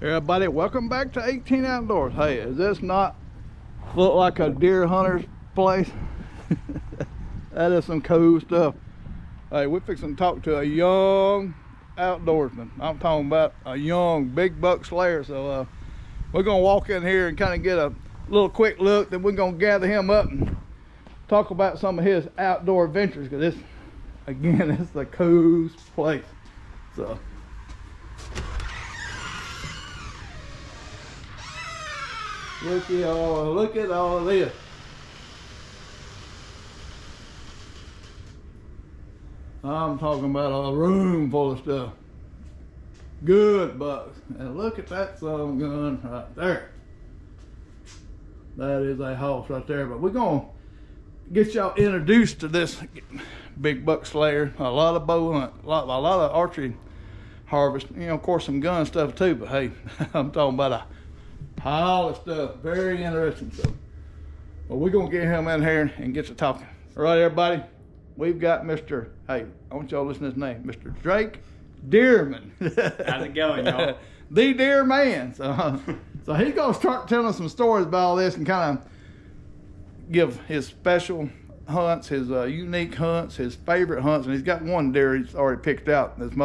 Everybody, welcome back to 18 Outdoors. Hey, is this not look like a deer hunter's place? That is some cool stuff. Hey, we're fixing to talk to a young outdoorsman. I'm talking about a young big buck slayer. So we're gonna walk in here and kind of get a little quick look. Then we're gonna gather him up and talk about some of his outdoor adventures, because this, again, it's the coolest place. So look at all of this. I'm talking about a room full of stuff. Good bucks. And look at that son gun right there. That is a house right there. But we're gonna get y'all introduced to this big buck slayer. A lot of bow hunt, a lot of archery harvest. You know, of course, some gun stuff too. But hey, I'm talking about a pile of stuff. Very interesting stuff. Well, we're gonna get him in here and get to talking. All right, everybody. We've got Mr. Hey, I want y'all to listen to his name, Mr. Drake Deerman. How's it going, y'all? The Deer Man. So he's gonna start telling some stories about all this and kind of give his special hunts, his unique hunts, his favorite hunts, and he's got one deer he's already picked out. That's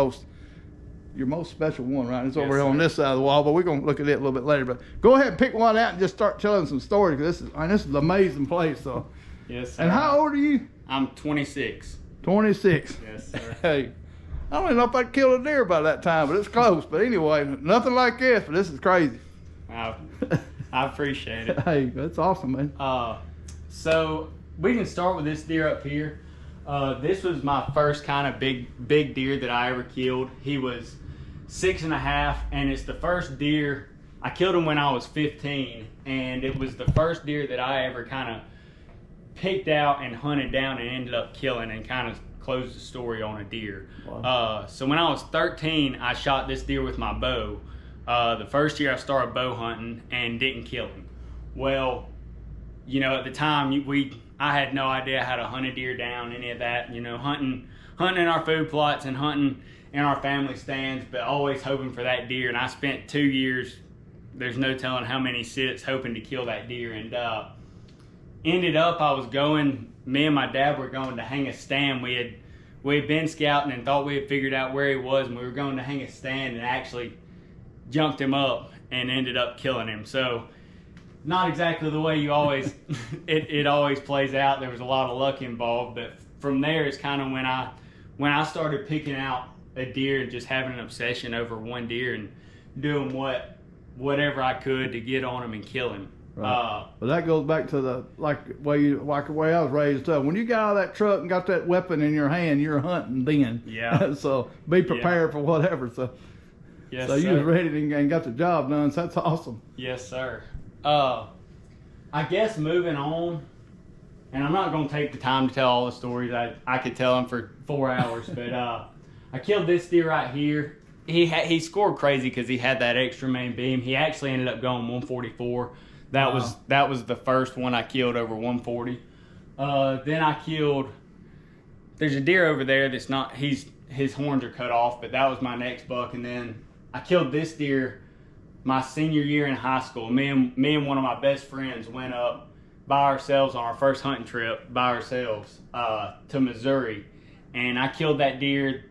your most special one, right? It's over here on this side of the wall, but we're gonna look at it a little bit later. But go ahead and pick one out and just start telling some stories, because this is an amazing place. So yes, sir. And how old are you? I'm 26. 26. Yes, sir. Hey, I don't even know if I'd kill a deer by that time, but it's close. But anyway, nothing like this, but this is crazy. Wow. I appreciate it. Hey, that's awesome, man. So we can start with this deer up here. This was my first kind of big deer that I ever killed. He was 6.5, and it's the first deer. I killed him when I was 15, and it was the first deer that I ever kind of picked out and hunted down and ended up killing, and kind of closed the story on a deer. Wow. So when I was 13, I shot this deer with my bow. The first year I started bow hunting and didn't kill him. Well, you know, at the time I had no idea how to hunt a deer down, any of that. You know, hunting in our food plots and hunting in our family stands, but always hoping for that deer. And I spent 2 years, there's no telling how many sits, hoping to kill that deer. And ended up, me and my dad were going to hang a stand. We had been scouting and thought we had figured out where he was, and we were going to hang a stand and actually jumped him up and ended up killing him. So not exactly the way you always it always plays out. There was a lot of luck involved, but from there is kind of when I started picking out a deer and just having an obsession over one deer and doing whatever I could to get on him and kill him. Right. But that goes back to the way I was raised up. When you got out of that truck and got that weapon in your hand, you're hunting then. Yeah. So be prepared for whatever. So yes, so you was ready and got the job done. So that's awesome. Yes, sir. I guess moving on, and I'm not going to take the time to tell all the stories. I could tell them for 4 hours, but I killed this deer right here. He scored crazy because he had that extra main beam. He actually ended up going 144. That was the first one I killed over 140. Then I killed. There's a deer over there that's not. His horns are cut off, but that was my next buck. And then I killed this deer my senior year in high school. Me and one of my best friends went up by ourselves on our first hunting trip by ourselves to Missouri, and I killed that deer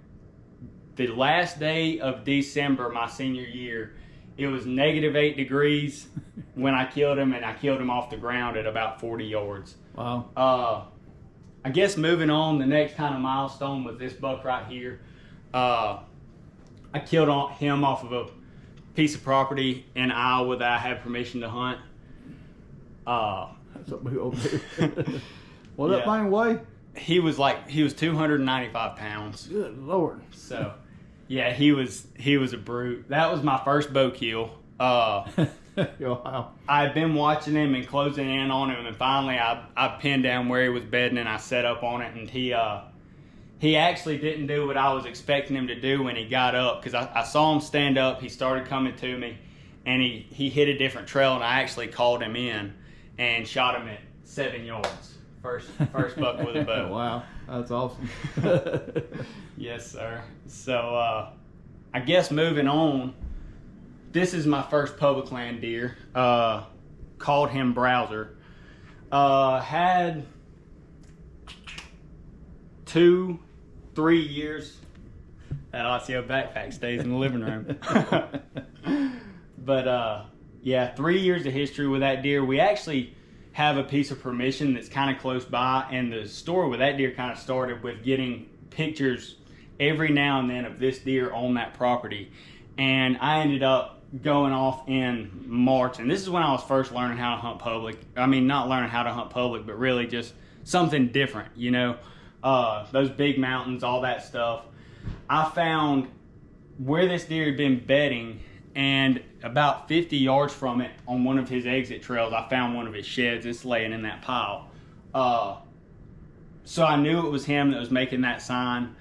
the last day of December my senior year. It was -8 degrees when I killed him, and I killed him off the ground at about 40 yards. Wow. I guess moving on, the next kind of milestone was this buck right here. I killed him off of a piece of property in Iowa that I had permission to hunt. That's a big old deer. What that thing weigh? He was 295 pounds. Good Lord. So yeah, he was a brute. That was my first bow kill. Wow. I'd been watching him and closing in on him, and finally I pinned down where he was bedding and I set up on it, and he actually didn't do what I was expecting him to do when he got up, because I saw him stand up. He started coming to me, and he hit a different trail, and I actually called him in and shot him at 7 yards. First buck with a bow. Wow, that's awesome. Yes, sir. So I guess moving on this is my first public land deer. Called him Browser. Had 2-3 years. That Osseo backpack stays in the living room. But yeah, 3 years of history with that deer. We actually have a piece of permission that's kind of close by, and the story with that deer kind of started with getting pictures every now and then of this deer on that property. And I ended up going off in March, and this is when I was first learning how to hunt public. I mean, not learning how to hunt public, but really just something different, you know, those big mountains, all that stuff. I found where this deer had been bedding, and about 50 yards from it on one of his exit trails, I found one of his sheds. It's laying in that pile. So I knew it was him that was making that sign.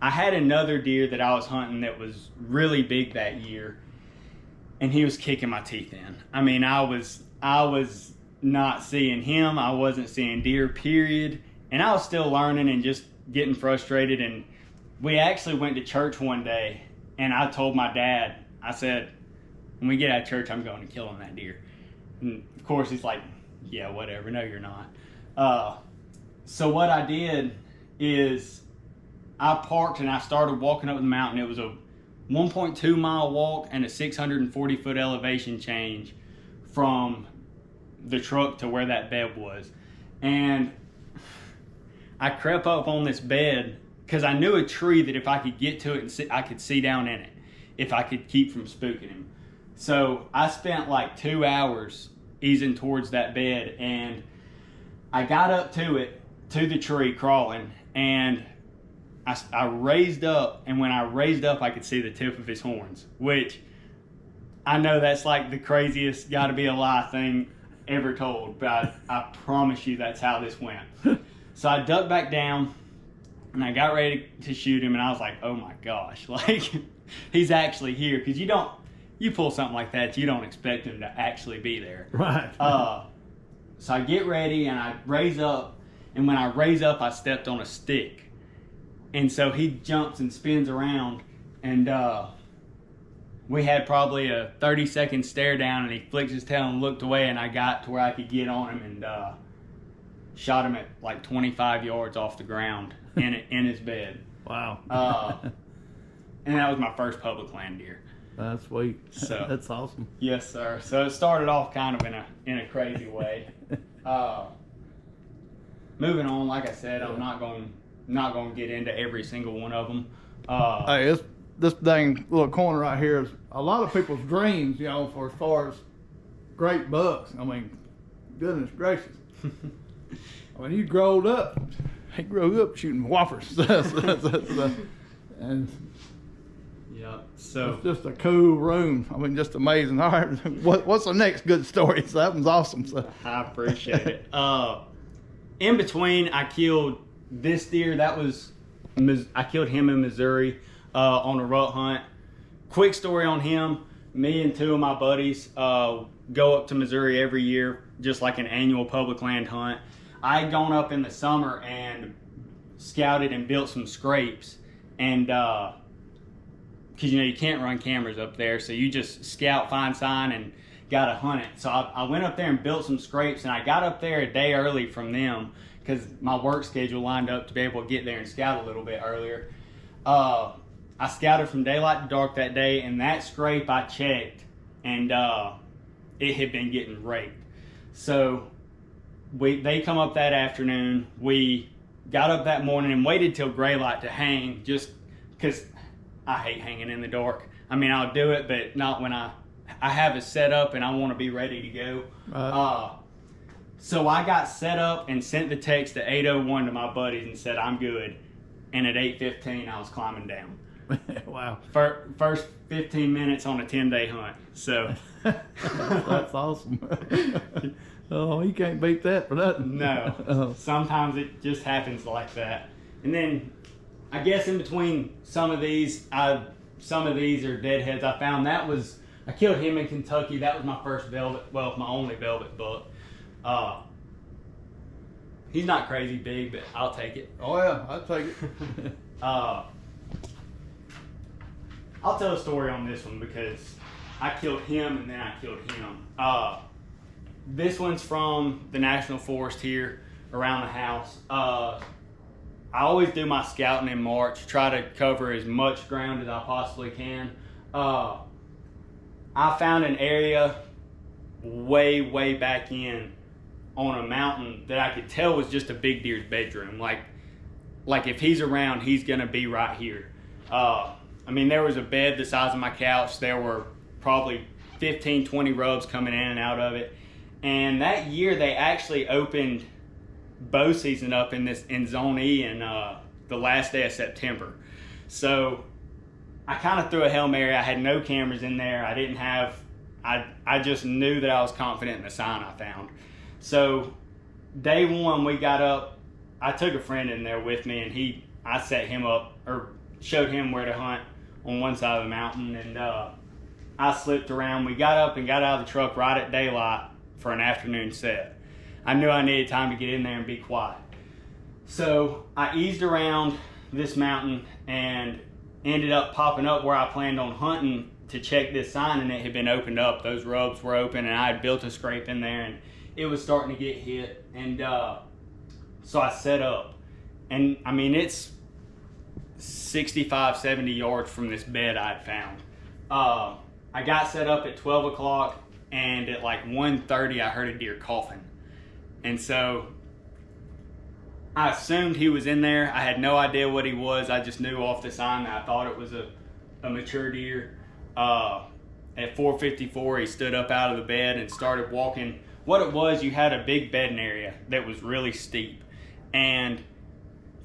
I had another deer that I was hunting that was really big that year, and he was kicking my teeth in. I mean, I was not seeing him. I wasn't seeing deer, period. And I was still learning and just getting frustrated. And we actually went to church one day, and I told my dad, I said, when we get out of church, I'm going to kill him that deer. And of course, he's like, yeah, whatever. No, you're not. So what I did is I parked and I started walking up the mountain. It was a 1.2 mile walk and a 640 foot elevation change from the truck to where that bed was. And I crept up on this bed because I knew a tree that if I could get to it and I could see down in it, if I could keep from spooking him. So I spent like 2 hours easing towards that bed, and I got up to it, to the tree, crawling, and I raised up, and when I raised up, I could see the tip of his horns, which I know that's like the craziest gotta be a lie thing ever told, but I promise you that's how this went. So I ducked back down, and I got ready to shoot him, and I was like, oh my gosh, like, he's actually here, because you pull something like that, you don't expect him to actually be there. Right. So I get ready, and I raise up, and when I raise up, I stepped on a stick. And so he jumps and spins around, and we had probably a 30-second stare down, and he flicked his tail and looked away, and I got to where I could get on him and shot him at like 25 yards off the ground in his bed. Wow. And that was my first public land deer. That's sweet. So that's awesome. Yes, sir. So it started off kind of in a crazy way. Moving on, like I said, I'm not going to get into every single one of them. Hey, this dang little corner right here is a lot of people's dreams, you know, for as far as great bucks. I mean, goodness gracious. I mean, he grew up shooting whoppers. And yeah, so it's just a cool room. I mean, just amazing. All right, what's the next good story? So that one's awesome. So I appreciate it. In between, I killed this deer. I killed him in Missouri on a rut hunt. Quick story on him. Me and 2 of my buddies go up to Missouri every year, just like an annual public land hunt. I had gone up in the summer and scouted and built some scrapes, and because you can't run cameras up there, so you just scout, find sign, and gotta hunt it. So I went up there and built some scrapes, and I got up there a day early from them because my work schedule lined up to be able to get there and scout a little bit earlier. I scouted from daylight to dark that day, and that scrape I checked, and it had been getting raked. So they come up that afternoon. We got up that morning and waited till gray light to hang, just because I hate hanging in the dark. I mean, I'll do it, but not when I have it set up and I want to be ready to go. So I got set up and sent the text to 8:01 to my buddies and said, I'm good. And at 8:15, I was climbing down. Wow. First 15 minutes on a 10-day hunt. So that's awesome. Oh, you can't beat that for nothing. No. Sometimes it just happens like that. And then I guess in between some of these are deadheads. I killed him in Kentucky. That was my first my only velvet buck. He's not crazy big, but I'll take it. Oh yeah, I'll take it. I'll tell a story on this one because I killed him and then I killed him. This one's from the National Forest here around the house. I always do my scouting in March, try to cover as much ground as I possibly can. I found an area way back in on a mountain that I could tell was just a big deer's bedroom. Like if he's around, he's gonna be right here. I mean, there was a bed the size of my couch. There were probably 15, 20 rubs coming in and out of it. And that year they actually opened bow season up in Zone E in the last day of September. So I kind of threw a Hail Mary. I had no cameras in there. I just knew that I was confident in the sign I found. So day one we got up. I took a friend in there with me, and I set him up, or showed him where to hunt on one side of the mountain, and I slipped around. We got up and got out of the truck right at daylight for an afternoon set. I knew I needed time to get in there and be quiet. So I eased around this mountain and ended up popping up where I planned on hunting to check this sign, and it had been opened up. Those rubs were open, and I had built a scrape in there, and it was starting to get hit. And so I set up, and I mean, it's 65, 70 yards from this bed I'd found. I got set up at 12 o'clock, and at like 1:30 I heard a deer coughing. And so I assumed he was in there. I had no idea what he was. I just knew off the sign that I thought it was a mature deer. At 4:54 he stood up out of the bed and started walking. What it was, you had a big bedding area that was really steep, and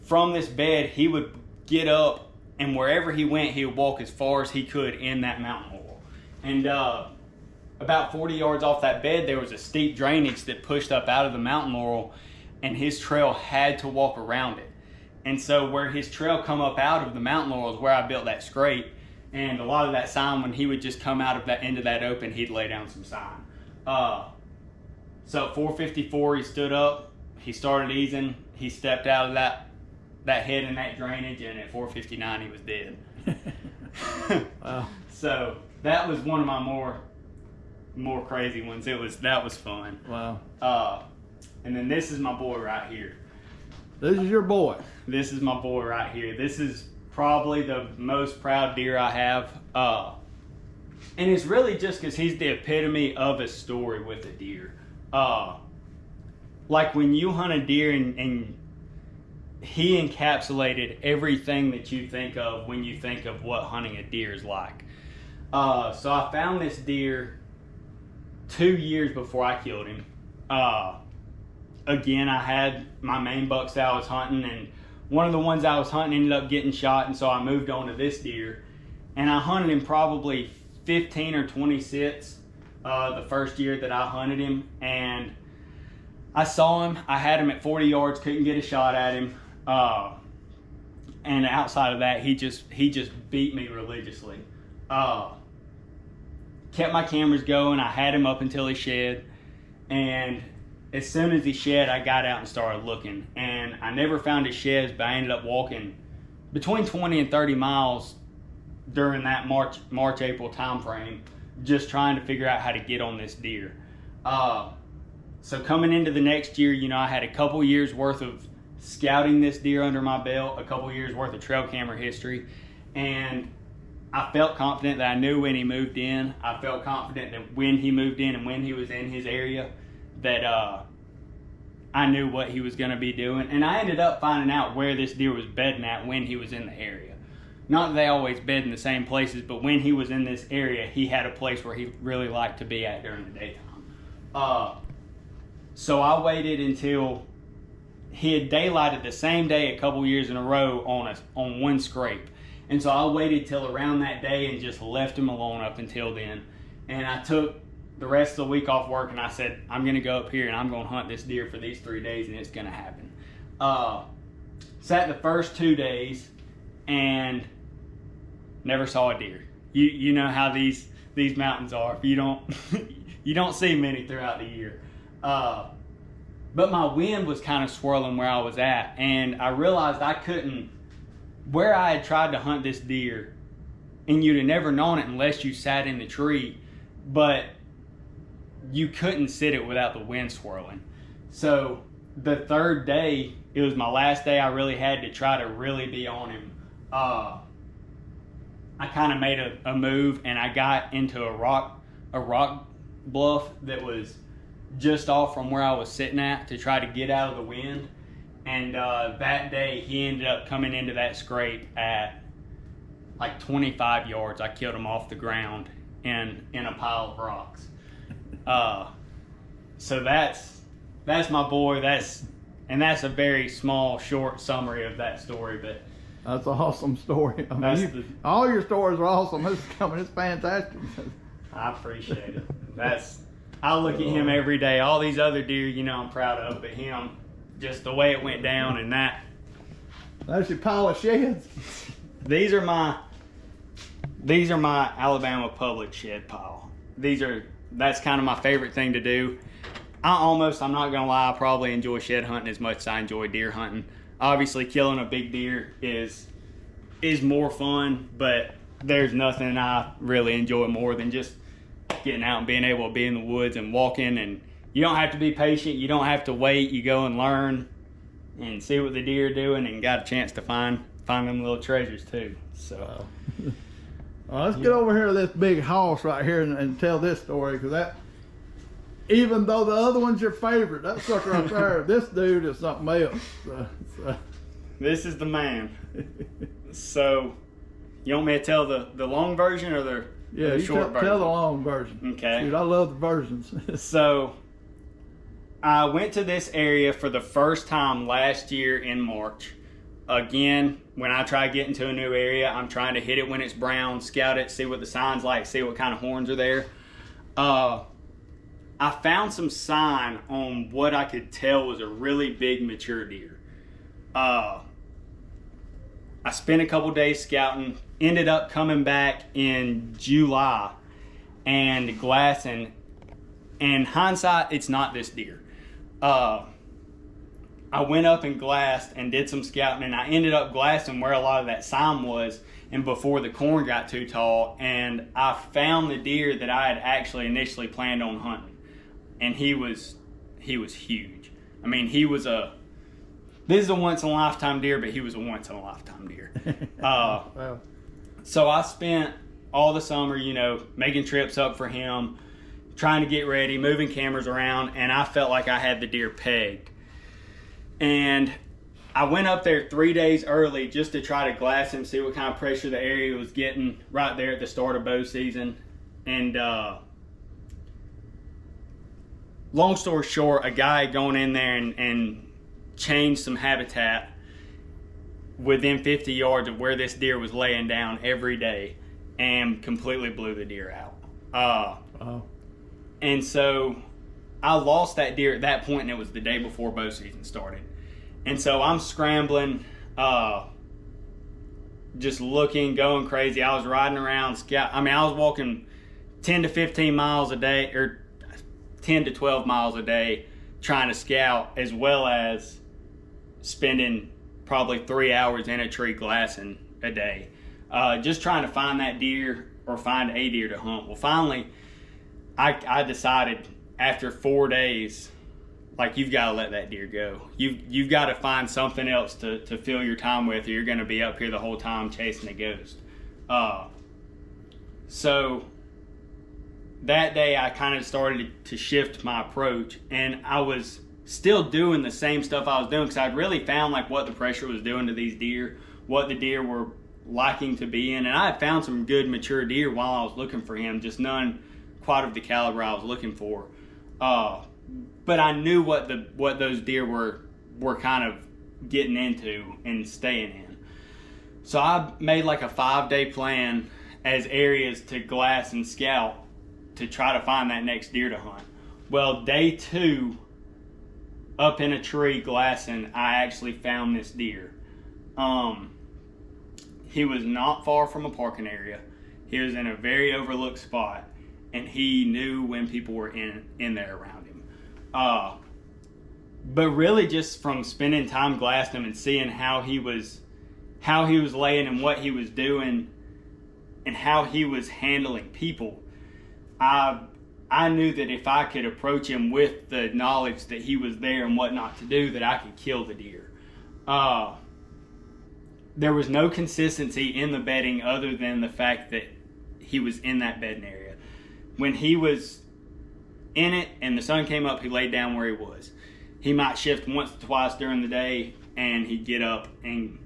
from this bed he would get up, and wherever he went he would walk as far as he could in that mountain laurel. And about 40 yards off that bed there was a steep drainage that pushed up out of the mountain laurel, and his trail had to walk around it. And so where his trail come up out of the mountain laurel is where I built that scrape, and a lot of that sign, when he would just come out of that into that open, he'd lay down some sign. So at 4:54 he stood up, he started easing, he stepped out of that head in that drainage, and at 4:59 he was dead. Wow. So that was one of my more crazy ones. That was fun. Wow. And then this is my boy right here. This is your boy. This is my boy right here. This is probably the most proud deer I have. And it's really just because he's the epitome of a story with a deer. Like when you hunt a deer, and he encapsulated everything that you think of when you think of what hunting a deer is like. So I found this deer 2 years before I killed him. Again, I had my main bucks that I was hunting, and one of the ones I was hunting ended up getting shot, and so I moved on to this deer. And I hunted him probably 15 or 20 sits the first year that I hunted him, and I saw him. I had him at 40 yards, couldn't get a shot at him. And outside of that, he just beat me religiously. Kept my cameras going. I had him up until he shed, and as soon as he shed, I got out and started looking. And I never found his sheds, but I ended up walking between 20 and 30 miles during that March, April time frame, just trying to figure out how to get on this deer. So coming into the next year, I had a couple years worth of scouting this deer under my belt, a couple years worth of trail camera history, and I felt confident that I knew when he moved in. I felt confident that when he moved in and when he was in his area, that I knew what he was going to be doing. And I ended up finding out where this deer was bedding at when he was in the area. Not that they always bed in the same places, but when he was in this area, he had a place where he really liked to be at during the daytime. So I waited until he had daylighted the same day a couple years in a row on one scrape. And so I waited till around that day and just left him alone up until then. And I took the rest of the week off work, and I said, I'm going to go up here and I'm going to hunt this deer for these 3 days, and it's going to happen. Sat the first 2 days and never saw a deer. You know how these mountains are. You don't see many throughout the year. But my wind was kind of swirling where I was at, and I realized I couldn't, where I had tried to hunt this deer and you'd have never known it unless you sat in the tree, but you couldn't sit it without the wind swirling. So the third day, it was my last day I really had to try to really be on him. I kind of made a move, and I got into a rock bluff that was just off from where I was sitting at to try to get out of the wind. And that day, he ended up coming into that scrape at like 25 yards. I killed him off the ground in a pile of rocks. So that's my boy. That's a very small, short summary of that story, but that's an awesome story. I mean, all your stories are awesome. It's fantastic. I appreciate it. I look at him every day. All these other deer, you know, I'm proud of, but him, just the way it went down, and that's your pile of sheds. These are my Alabama public shed pile. That's kind of my favorite thing to do. I'm not gonna lie, I probably enjoy shed hunting as much as I enjoy deer hunting. Obviously, killing a big deer is more fun, but there's nothing I really enjoy more than just getting out and being able to be in the woods and walking. And you don't have to be patient. You don't have to wait. You go and learn and see what the deer are doing, and got a chance to find them little treasures too. So, let's get over here to this big house right here and tell this story, because even though the other one's your favorite, that sucker right there, this dude is something else. This is the man. So, you want me to tell the long version or the short version? Tell the long version. Okay. Dude, I love the versions. So, I went to this area for the first time last year in March. Again, when I try getting to a new area, I'm trying to hit it when it's brown, scout it, see what the sign's like, see what kind of horns are there. I found some sign on what I could tell was a really big mature deer. I spent a couple days scouting, ended up coming back in July and glassing. And hindsight, it's not this deer. I went up and glassed and did some scouting, and I ended up glassing where a lot of that sign was, and before the corn got too tall, and I found the deer that I had actually initially planned on hunting. And he was huge. I mean, this is a once-in-a-lifetime deer, but he was a once-in-a-lifetime deer. Wow. So I spent all the summer, making trips up for him, trying to get ready, moving cameras around, and I felt like I had the deer pegged. And I went up there 3 days early just to try to glass him, see what kind of pressure the area was getting right there at the start of bow season. And long story short, a guy going in there and changed some habitat within 50 yards of where this deer was laying down every day and completely blew the deer out. And so I lost that deer at that point, and it was the day before bow season started. And so I'm scrambling, just looking, going crazy. I was riding around, I was walking 10 to 15 miles a day, or 10 to 12 miles a day trying to scout, as well as spending probably 3 hours in a tree glassing a day, just trying to find that deer or find a deer to hunt. Well, finally, I decided after 4 days, like, you've got to let that deer go. You've got to find something else to fill your time with, or you're going to be up here the whole time chasing a ghost. So that day I kind of started to shift my approach, and I was still doing the same stuff I was doing, because I'd really found like what the pressure was doing to these deer, what the deer were liking to be in. And I had found some good mature deer while I was looking for him, just none quite of the caliber I was looking for. But I knew what those deer were kind of getting into and staying in. So I made like a 5-day plan as areas to glass and scout to try to find that next deer to hunt. Well, day 2, up in a tree glassing, I actually found this deer. He was not far from a parking area. He was in a very overlooked spot, and he knew when people were in there around him. But really, just from spending time glassing him and seeing how he was laying and what he was doing, and how he was handling people, I knew that if I could approach him with the knowledge that he was there and what not to do, that I could kill the deer. There was no consistency in the bedding other than the fact that he was in that bedding area. When he was in it and the sun came up, he laid down where he was. He might shift once or twice during the day and he'd get up and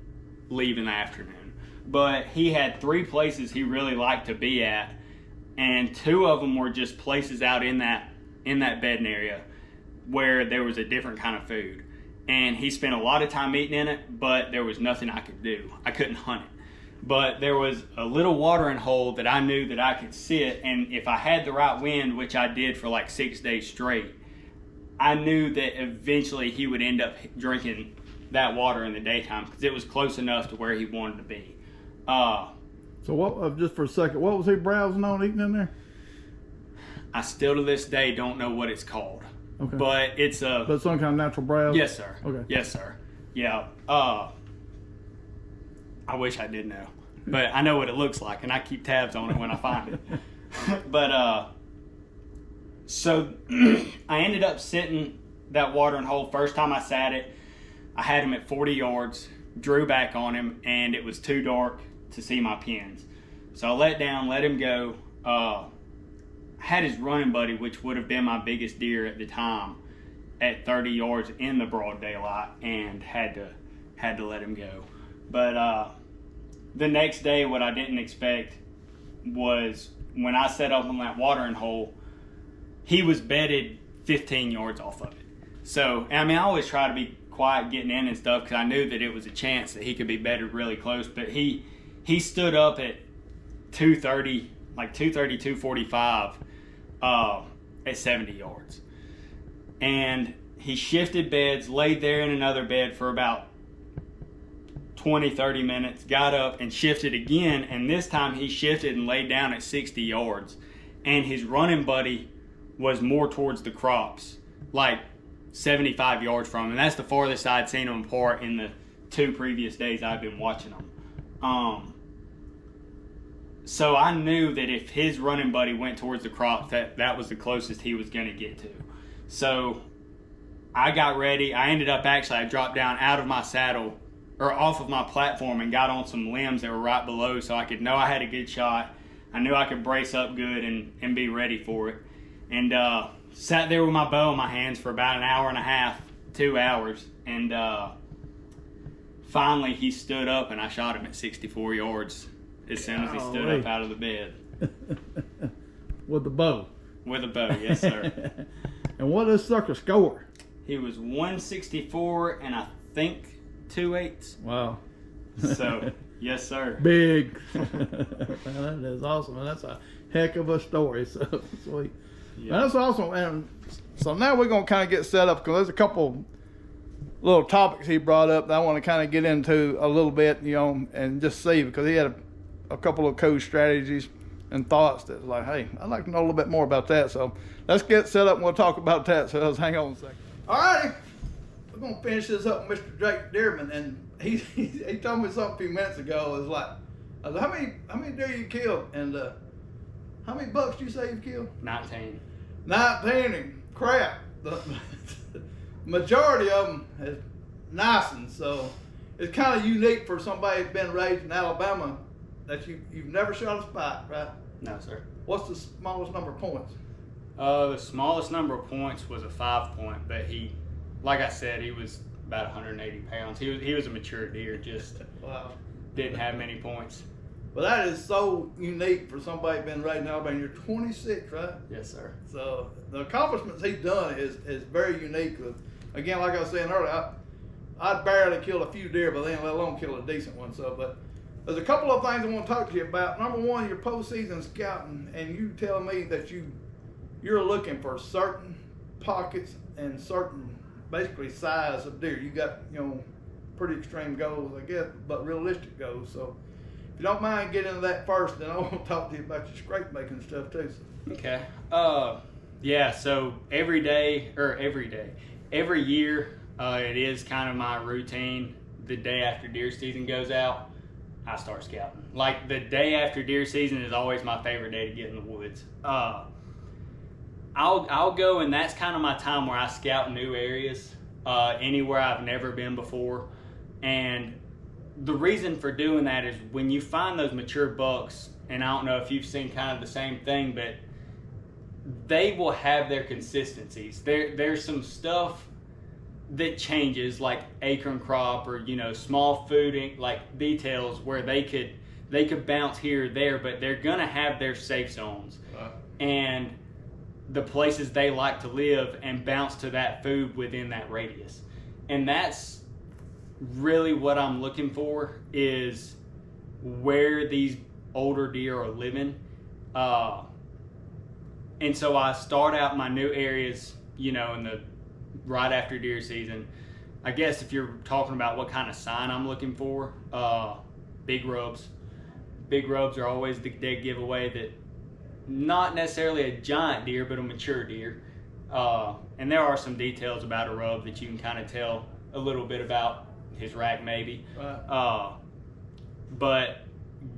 leave in the afternoon. But he had 3 places he really liked to be at, and 2 of them were just places out in that bedding area where there was a different kind of food. And he spent a lot of time eating in it, but there was nothing I could do. I couldn't hunt it. But there was a little watering hole that I knew that I could sit, and if I had the right wind, which I did for like 6 days straight, I knew that eventually he would end up drinking that water in the daytime because it was close enough to where he wanted to be. So what? Just for a second, what was he browsing on, eating in there? I still to this day don't know what it's called. Okay. But it's a... But some kind of natural browse? Yes, sir. Okay. Yes, sir. Yeah. I wish I did know. But I know what it looks like, and I keep tabs on it when I find it. But, so I ended up sitting that watering hole. First time I sat it, I had him at 40 yards, drew back on him, and it was too dark to see my pins. So I let down, let him go. Had his running buddy, which would have been my biggest deer at the time, at 30 yards in the broad daylight, and had to let him go. But the next day, what I didn't expect was when I set up on that watering hole, he was bedded 15 yards off of it. So, I mean, I always try to be quiet getting in and stuff because I knew that it was a chance that he could be bedded really close. But he stood up at 230, like 230, 245 at 70 yards. And he shifted beds, laid there in another bed for about 20, 30 minutes, got up and shifted again, and this time he shifted and laid down at 60 yards. And his running buddy was more towards the crops, like 75 yards from him. And that's the farthest I'd seen them apart in the 2 previous days I've been watching them. So I knew that if his running buddy went towards the crops, that was the closest he was going to get to. So I got ready. I dropped down out of my saddle, or off of my platform, and got on some limbs that were right below so I could know I had a good shot. I knew I could brace up good and be ready for it. And sat there with my bow in my hands for about an hour and a half, 2 hours. And finally he stood up and I shot him at 64 yards as soon as he stood up out of the bed. With the bow? With a bow, yes, sir. And what does sucker score? He was 164 and I think 2/8. Wow. So, yes, sir. Big. That is awesome. That's a heck of a story. So sweet. Yeah. That's awesome. And so now we're going to kind of get set up because there's a couple little topics he brought up that I want to kind of get into a little bit, and just see, because he had a couple of code strategies and thoughts that's like, hey, I'd like to know a little bit more about that. So let's get set up and we'll talk about that. So let's hang on a second. All righty. We're going to finish this up with Mr. Drake Deerman. And he told me something a few minutes ago. It was like, I was like, how many deer you killed? And how many bucks do you say you've killed? 19. 19 and crap. The majority of them is nicing. So it's kind of unique for somebody who's been raised in Alabama that you've never shot a spike, right? No, sir. What's the smallest number of points? The smallest number of points was a 5-point, but like I said, he was about 180 pounds. He was a mature deer, just wow. Didn't have many points. Well, that is so unique for somebody been raised in Alabama. You're 26, right? Yes, sir. So the accomplishments he's done is very unique. Again, like I was saying earlier, I'd barely killed a few deer, but then let alone kill a decent one. So, but there's a couple of things I want to talk to you about. Number one, your postseason scouting, and you tell me that you're looking for certain pockets and certain basically size of deer. You got pretty extreme goals, I guess, but realistic goals. So if you don't mind getting into that first, then I want to talk to you about your scrape making stuff too. So. Okay. Yeah. So every year, it is kind of my routine. The day after deer season goes out, I start scouting. Like the day after deer season is always my favorite day to get in the woods. I'll go, and that's kind of my time where I scout new areas, anywhere I've never been before. And the reason for doing that is when you find those mature bucks, and I don't know if you've seen kind of the same thing, but they will have their consistencies. There's some stuff that changes, like acorn crop or small food like details where they could bounce here or there, but they're gonna have their safe zones and the places they like to live and bounce to that food within that radius. And that's really what I'm looking for, is where these older deer are living. And so I start out my new areas, in the right after deer season. I guess if you're talking about what kind of sign I'm looking for, big rubs. Big rubs are always the dead giveaway that not necessarily a giant deer, but a mature deer. And there are some details about a rub that you can kind of tell a little bit about his rack maybe. But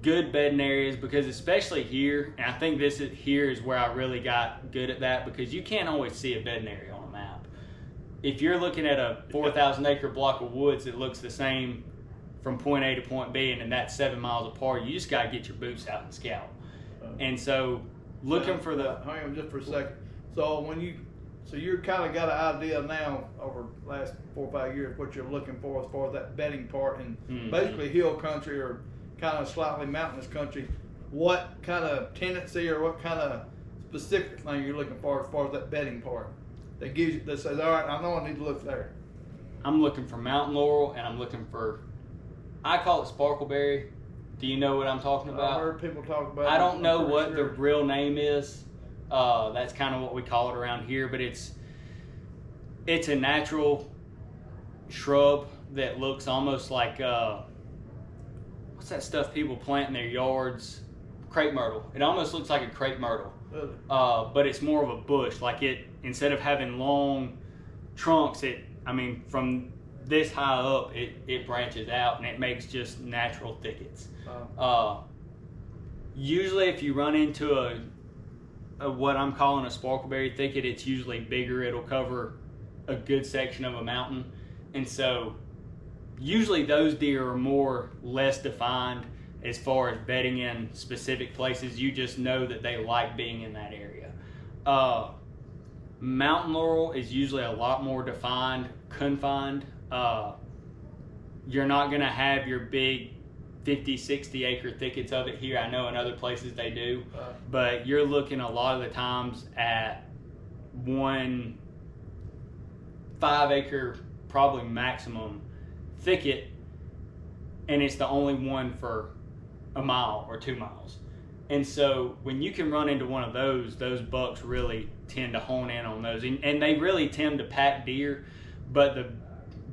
good bedding areas, because especially here, and I think here is where I really got good at that, because you can't always see a bedding area on a map. If you're looking at a 4,000 acre block of woods that looks the same from point A to point B, and that's 7 miles apart, you just got to get your boots out and scout. And so looking for the... Hang on just for a second. So you're kind of got an idea now over the last 4 or 5 years what you're looking for as far as that bedding part in basically hill country or kind of slightly mountainous country. What kind of tendency or what kind of specific thing you're looking for as far as that bedding part that gives you, that says, all right, I know I need to look there? I'm looking for mountain laurel, and I'm looking for, I call it sparkleberry. Do you know what I'm talking about? I've heard people talk about it. I don't know what the real name is. That's kind of what we call it around here, but it's a natural shrub that looks almost like what's that stuff people plant in their yards? Crepe myrtle. It almost looks like a crepe myrtle, but it's more of a bush. Like instead of having long trunks, from this high up, it branches out and it makes just natural thickets. Usually, if you run into a what I'm calling a sparkleberry thicket, it's usually bigger. It'll cover a good section of a mountain, and so usually those deer are less defined as far as bedding in specific places. You just know that they like being in that area. Mountain laurel is usually a lot more defined, confined. You're not going to have your big 50, 60 acre thickets of it here. I know in other places they do, but you're looking a lot of the times at 1 5 acre, probably maximum thicket, and it's the only one for a mile or 2 miles. And so when you can run into one of those bucks really tend to hone in on those, and they really tend to pack deer, but the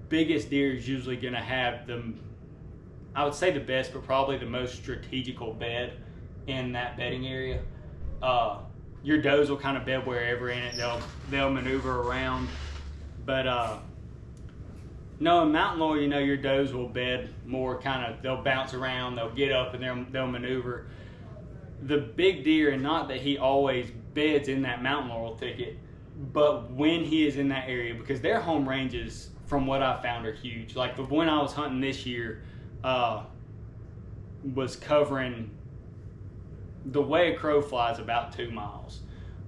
biggest deer is usually going to have I would say the best, but probably the most strategical bed in that bedding area. Your does will kind of bed wherever in it. They'll maneuver around, but no, in mountain laurel, your does will bed more they'll bounce around, they'll get up, and they'll maneuver. The big deer, and not that he always beds in that mountain laurel thicket, but when he is in that area, because their home ranges, from what I found, are huge. Like the one I was hunting this year was covering, the way a crow flies, about 2 miles.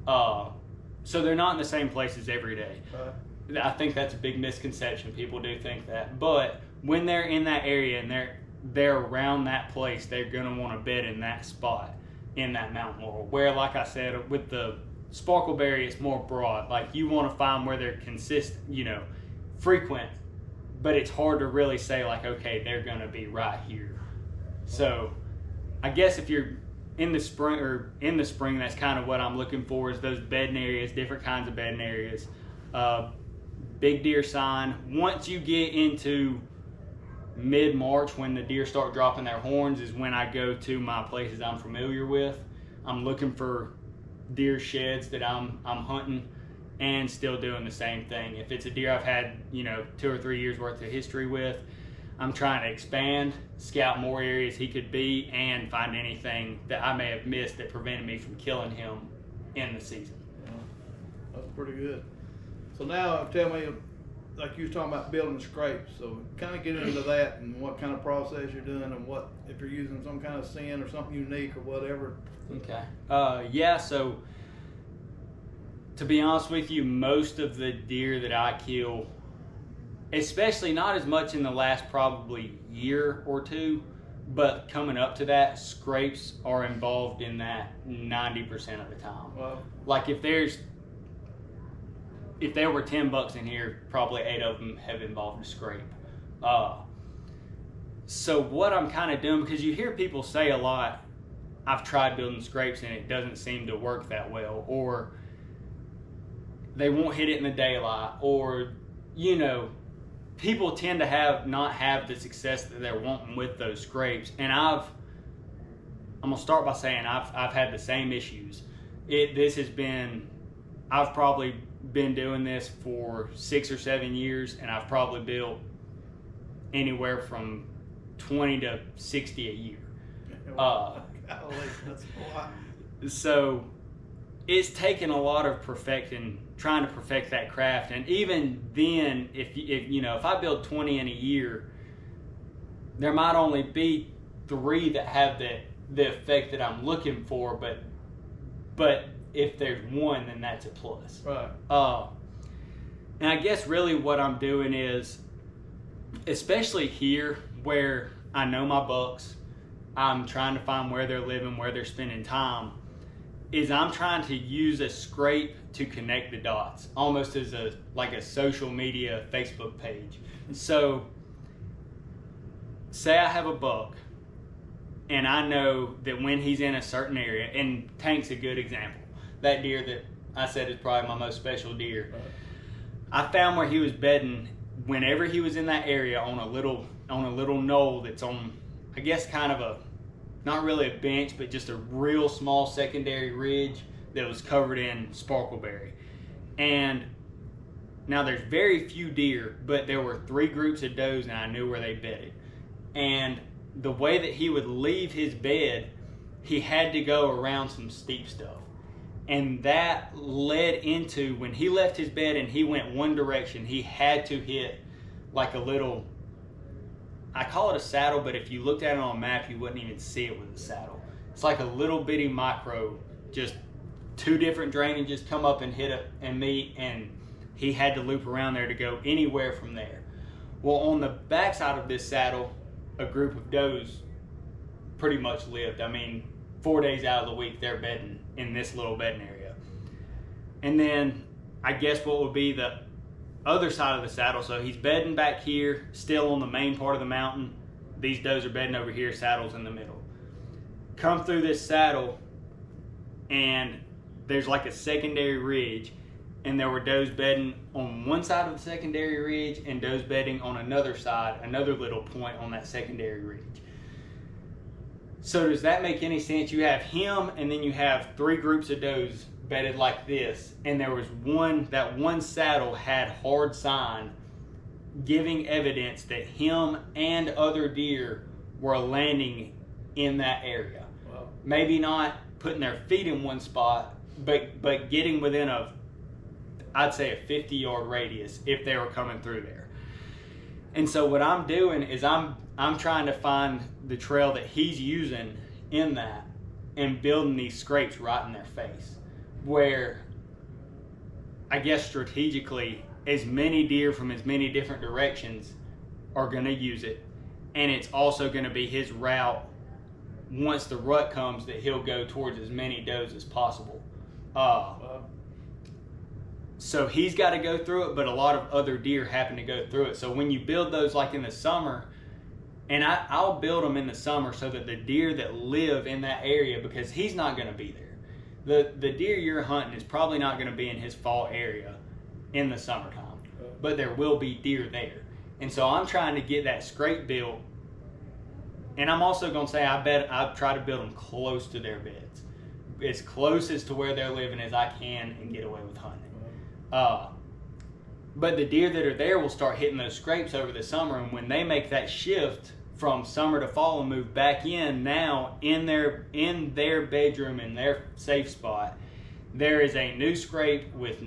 So they're not in the same places every day. I think that's a big misconception. People do think that, but when they're in that area and they're around that place, they're gonna want to bed in that spot in that mountain laurel. Where, like I said, with the sparkleberry, it's more broad. Like you want to find where they're consistent, frequent, but it's hard to really say like, okay, they're gonna be right here. So I guess if you're in the spring, that's kind of what I'm looking for, is those bedding areas, different kinds of bedding areas. Big deer sign. Once you get into mid-March, when the deer start dropping their horns, is when I go to my places I'm familiar with. I'm looking for deer sheds that I'm hunting, and still doing the same thing. If it's a deer I've had 2 or 3 years worth of history with, I'm trying to expand, scout more areas he could be, and find anything that I may have missed that prevented me from killing him in the season. That's pretty good. So now tell me, like you was talking about building scrapes, so kind of get into that and what kind of process you're doing and what, if you're using some kind of sin or something unique or whatever. Okay. Yeah, so to be honest with you, most of the deer that I kill, especially not as much in the last probably year or two, but coming up to that, scrapes are involved in that 90% of the time. Wow. Like if there were 10 bucks in here, probably 8 of them have involved a scrape. So what I'm kind of doing, because you hear people say a lot, I've tried building scrapes and it doesn't seem to work that well, or they won't hit it in the daylight, or, you know, people tend to not have the success that they're wanting with those scrapes. And I'm gonna start by saying I've had the same issues. I've probably been doing this for 6 or 7 years, and I've probably built anywhere from 20 to 60 a year. Golly, that's a lot. So it's taken a lot of trying to perfect that craft. And even then, if I build 20 in a year, there might only be 3 that have the effect that I'm looking for, but if there's 1, then that's a plus. Right. And I guess really what I'm doing is, especially here where I know my bucks, I'm trying to find where they're living, where they're spending time, is I'm trying to use a scrape to connect the dots, almost as a social media Facebook page. So say I have a buck and I know that when he's in a certain area, and Tank's a good example, that deer that I said is probably my most special deer. Right. I found where he was bedding whenever he was in that area on a little knoll that's on, I guess, kind of not really a bench, but just a real small secondary ridge that was covered in sparkleberry. And now there's very few deer, but there were 3 groups of does and I knew where they bedded. And the way that he would leave his bed, he had to go around some steep stuff. And that led into, when he left his bed and he went one direction, he had to hit like a little, I call it a saddle, but if you looked at it on a map, you wouldn't even see it with a saddle. It's like a little bitty micro, just 2 different drainages come up and hit it and meet, and he had to loop around there to go anywhere from there. Well, on the backside of this saddle, a group of does pretty much lived. I mean, 4 days out of the week, they're bedding in this little bedding area. And then I guess what would be the other side of the saddle, so he's bedding back here, still on the main part of the mountain. These does are bedding over here, saddle's in the middle. Come through this saddle, and there's like a secondary ridge, and there were does bedding on one side of the secondary ridge and does bedding on another side, another little point on that secondary ridge. So does that make any sense? You have him, and then you have 3 groups of does bedded like this, and there was that one saddle had hard sign giving evidence that him and other deer were landing in that area. Wow. Maybe not putting their feet in one spot, but getting within I'd say a 50-yard radius if they were coming through there. And so what I'm doing is I'm trying to find the trail that he's using in that and building these scrapes right in their face, where I guess strategically as many deer from as many different directions are going to use it, and it's also going to be his route once the rut comes that he'll go towards as many does as possible. So he's got to go through it, but a lot of other deer happen to go through it. So when you build those like in the summer, and I'll build them in the summer so that the deer that live in that area, because he's not going to be there. The deer you're hunting is probably not going to be in his fall area in the summertime, but there will be deer there. And so I'm trying to get that scrape built, and I'm also going to say I try to build them close to their beds, as close as to where they're living as I can, and get away with hunting. But the deer that are there will start hitting those scrapes over the summer, and when they make that shift from summer to fall and move back in, now in their bedroom, in their safe spot, there is a new scrape with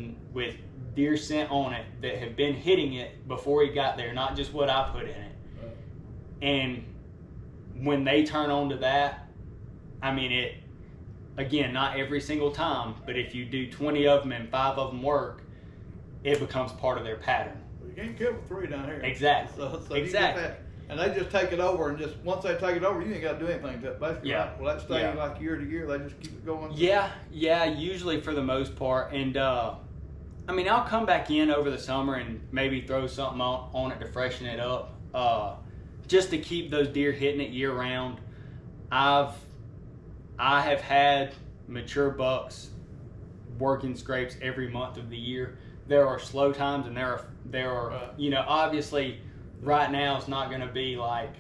deer scent on it that have been hitting it before he got there, not just what I put in it. And when they turn on to that, I mean, it, again, not every single time, but if you do 20 of them and 5 of them work, it becomes part of their pattern. Well, you can't kill with 3 down here. Exactly. So exactly. And they just take it over, and just once they take it over, you ain't got to do anything to it. Basically, Yeah. right? Will that stay like year to year? They just keep it going? Yeah, usually for the most part. And I mean, I'll come back in over the summer and maybe throw something on it to freshen it up, just to keep those deer hitting it year round. I have had mature bucks working scrapes every month of the year. There are slow times, and there are you know, obviously right now it's not going to be like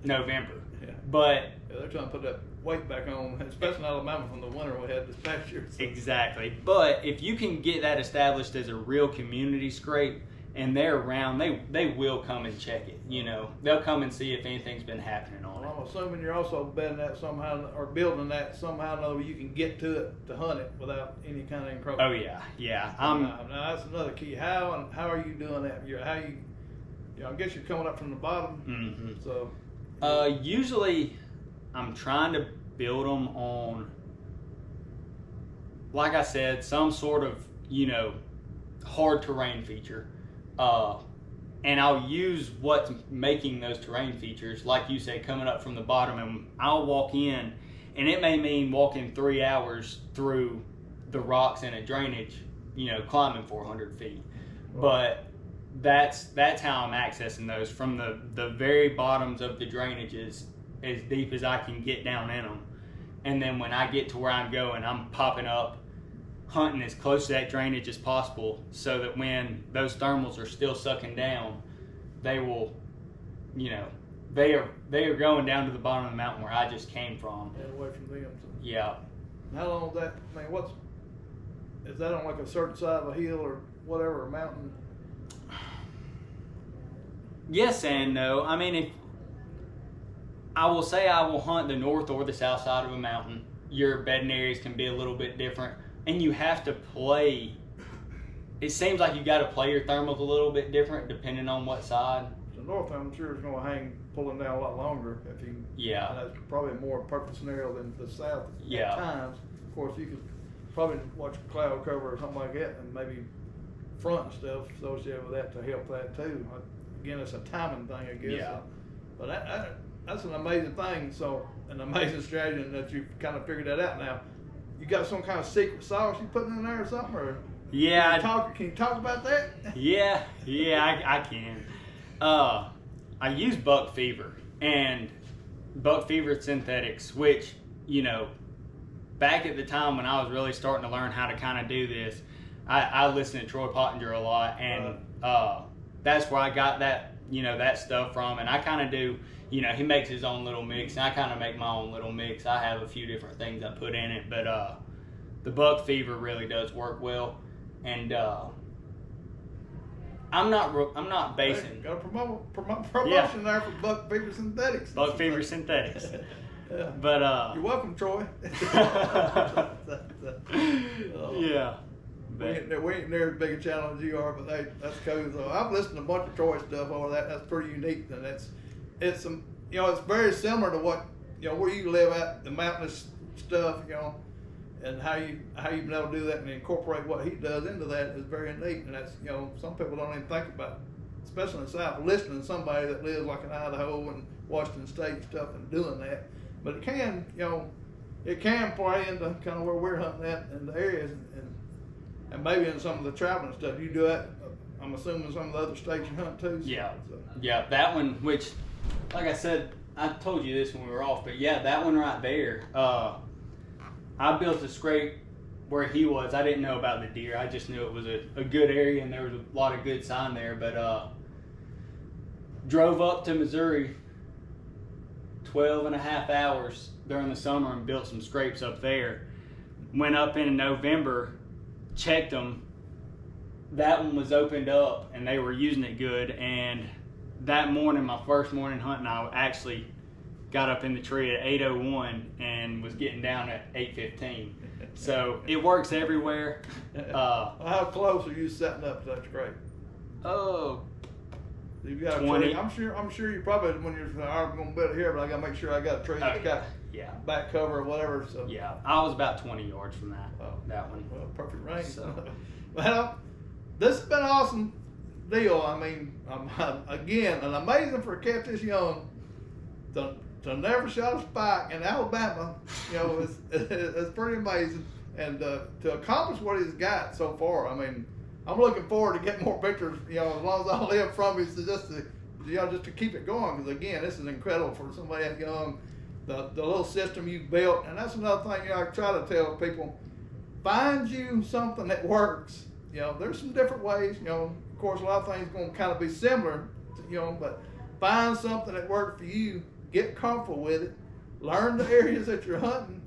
November, but they're trying to put that weight back on, especially in Alabama from the winter we had this past year. So. Exactly. But if you can get that established as a real community scrape, and they're around, they will come and check it. You know, they'll come and see if anything's been happening on it. I'm assuming you're also bedding that somehow, or building that somehow or another you can get to it to hunt it without any kind of encroachment. Oh yeah. Now that's another key. How are you doing that? I guess you're coming up from the bottom. Mm-hmm. So. Usually, I'm trying to build them on, like I said, some sort of, you know, hard terrain feature. And I'll use what's making those terrain features, like you said, coming up from the bottom, and I'll walk in, and it may mean walking 3 hours through the rocks in a drainage, you know, climbing 400 feet. But that's how I'm accessing those, from the very bottoms of the drainages as deep as I can get down in them. And then when I get to where I'm going, I'm popping up, hunting as close to that drainage as possible, so that when those thermals are still sucking down, they will, you know, they are going down to the bottom of the mountain where I just came from. And away from them. So. Yeah. How long is that? I mean, is that on like a certain side of a hill or whatever, a mountain? Yes and no. I mean, if I will say I will hunt the north or the south side of a mountain, your bedding areas can be a little bit different. And you have to play, it seems like you got to play your thermals a little bit different depending on what side. The north, I'm sure, is going to hang pulling down a lot longer. Yeah. And that's probably a more perfect scenario than the south at times. Of course, you could probably watch cloud cover or something like that, and maybe front and stuff associated with that to help that too. Again, it's a timing thing, I guess. Yeah. But that's an amazing thing. So, an amazing strategy, and that you've kind of figured that out now. You got some kind of secret sauce you putting in there or something? Or yeah. Can you talk about that? Yeah, I can. I use buck fever and buck fever synthetics, which, you know, back at the time when I was really starting to learn how to kind of do this, I listened to Troy Pottinger a lot, and that's where I got that, you know, that stuff from. And I kind of do, you know, he makes his own little mix, and I kind of make my own little mix. I have a few different things I put in it, but the buck fever really does work well. And I'm not basing. Hey, got a promotion there for buck fever synthetics. Buck fever synthetics. Yeah. But you're welcome, Troy. Yeah. We ain't near as big a channel as you are, but hey, that's cool. So I've listened to a bunch of Troy stuff over that. That's pretty unique, and it's some, you know, it's very similar to what, you know, where you live at, the mountainous stuff, you know, and how you've been able to do that and incorporate what he does into that is very neat. And that's, you know, some people don't even think about, especially in the South, listening to somebody that lives like in Idaho and Washington State and stuff and doing that. But it can, you know, it can play into kind of where we're hunting at in the areas, and maybe in some of the traveling stuff. You do that, I'm assuming, some of the other states you hunt too. Yeah. So. Yeah, that one, which, like I said, I told you this when we were off, but yeah, that one right there, I built a scrape where he was. I didn't know about the deer. I just knew it was a good area and there was a lot of good sign there. But drove up to Missouri 12 and a half hours during the summer and built some scrapes up there. Went up in November, checked them, that one was opened up and they were using it good. And that morning, my first morning hunting, I actually got up in the tree at 8:01 and was getting down at 8:15. So it works everywhere. How close are you setting up to that tree? Oh, You've got 20. a tree. I'm sure you probably, when you're, I'm going to build it here, but I got to make sure I got a tree that's got back cover or whatever. So yeah, I was about 20 yards from that. Oh, that one. Well, perfect range. So. Well, this has been an awesome deal. I mean, again, and amazing for a cat this young to never shot a spike in Alabama. You know, it's pretty amazing, and to accomplish what he's got so far. I mean, I'm looking forward to getting more pictures. You know, as long as I live from it, just to keep it going. Because again, this is incredible for somebody that young. The little system you've built, and that's another thing. You know, I try to tell people: find you something that works. You know, there's some different ways. You know, of course, a lot of things going to kind of be similar. You know, but find something that works for you. Get comfortable with it. Learn the areas that you're hunting,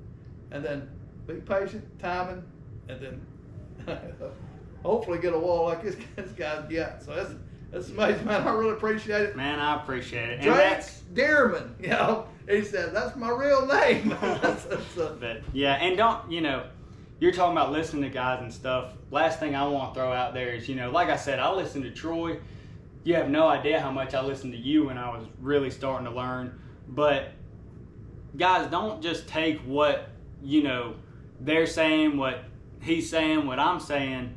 and then be patient, timing, and then hopefully get a wall like this guy's got. So that's amazing, man. I really appreciate it. Man, I appreciate it. Drake Deerman, you know, he said, that's my real name. But yeah, and don't, you know, you're talking about listening to guys and stuff. Last thing I want to throw out there is, you know, like I said, I listened to Troy. You have no idea how much I listened to you when I was really starting to learn. But guys, don't just take what, you know, they're saying, what he's saying, what I'm saying,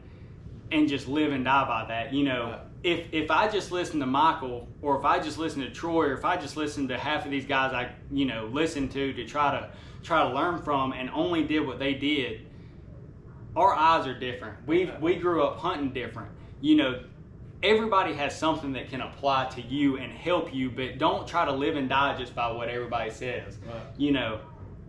and just live and die by that. You know, if I just listen to Michael, or if I just listen to Troy, or if I just listen to half of these guys I, you know, listen to try to learn from, and only did what they did, our eyes are different. We grew up hunting different. You know, everybody has something that can apply to you and help you, but don't try to live and die just by what everybody says. Right. You know.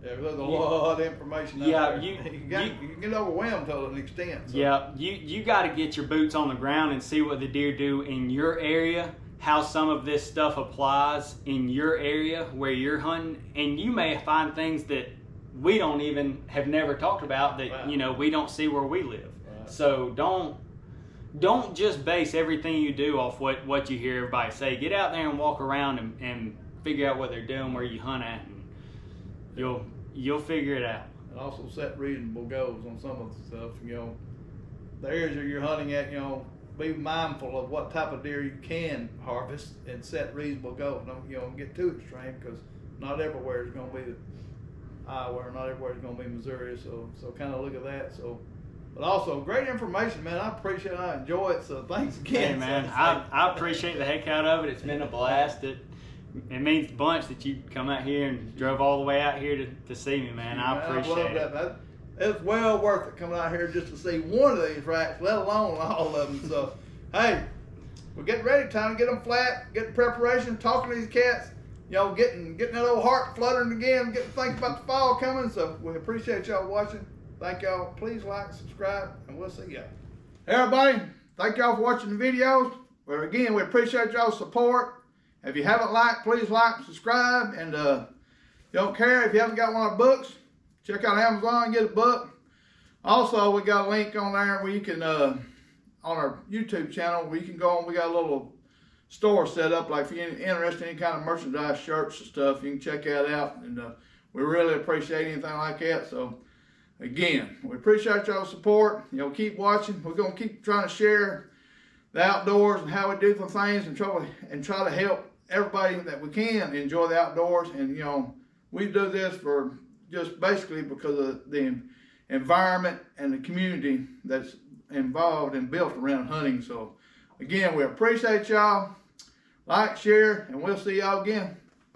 Yeah, there's a lot of information out there. You get overwhelmed to an extent. So. Yeah, you got to get your boots on the ground and see what the deer do in your area, how some of this stuff applies in your area where you're hunting, and you may find things that we don't even have never talked about that, right. You know, we don't see where we live. Right. So don't just base everything you do off what you hear everybody say. Get out there and walk around and figure out what they're doing, where you hunt at, and you'll figure it out. And also set reasonable goals on some of the stuff. You know, the areas that you're hunting at, you know, be mindful of what type of deer you can harvest and set reasonable goals. Don't, you know, get too extreme, because not everywhere is going to be Iowa, not everywhere is going to be Missouri. So kind of look at that. So. But also, great information, man. I appreciate it. I enjoy it. So thanks again. Hey, man. I appreciate the heck out of it. It's been a blast. It means a bunch that you come out here and drove all the way out here to see me, man. I appreciate it. It's well worth it coming out here just to see one of these racks, let alone all of them. So, hey, we're getting ready. Time to get them flat, get the preparation, talking to these cats. You know, getting that old heart fluttering again, getting to think about the fall coming. So we appreciate y'all watching. Thank y'all. Please like, subscribe, and we'll see y'all. Hey, everybody. Thank y'all for watching the videos. Well, again, we appreciate y'all's support. If you haven't liked, please like and subscribe. And you don't care if you haven't got one of our books, check out Amazon and get a book. Also, we got a link on there where you can, on our YouTube channel, where you can go on. We got a little store set up. Like if you're interested in any kind of merchandise, shirts and stuff, you can check that out. And we really appreciate anything like that. So, again, we appreciate y'all's support. You know, keep watching. We're going to keep trying to share the outdoors and how we do the things, and try to help everybody that we can enjoy the outdoors. And, you know, we do this for just basically because of the environment and the community that's involved and built around hunting. So, again, we appreciate y'all. Like, share, and we'll see y'all again.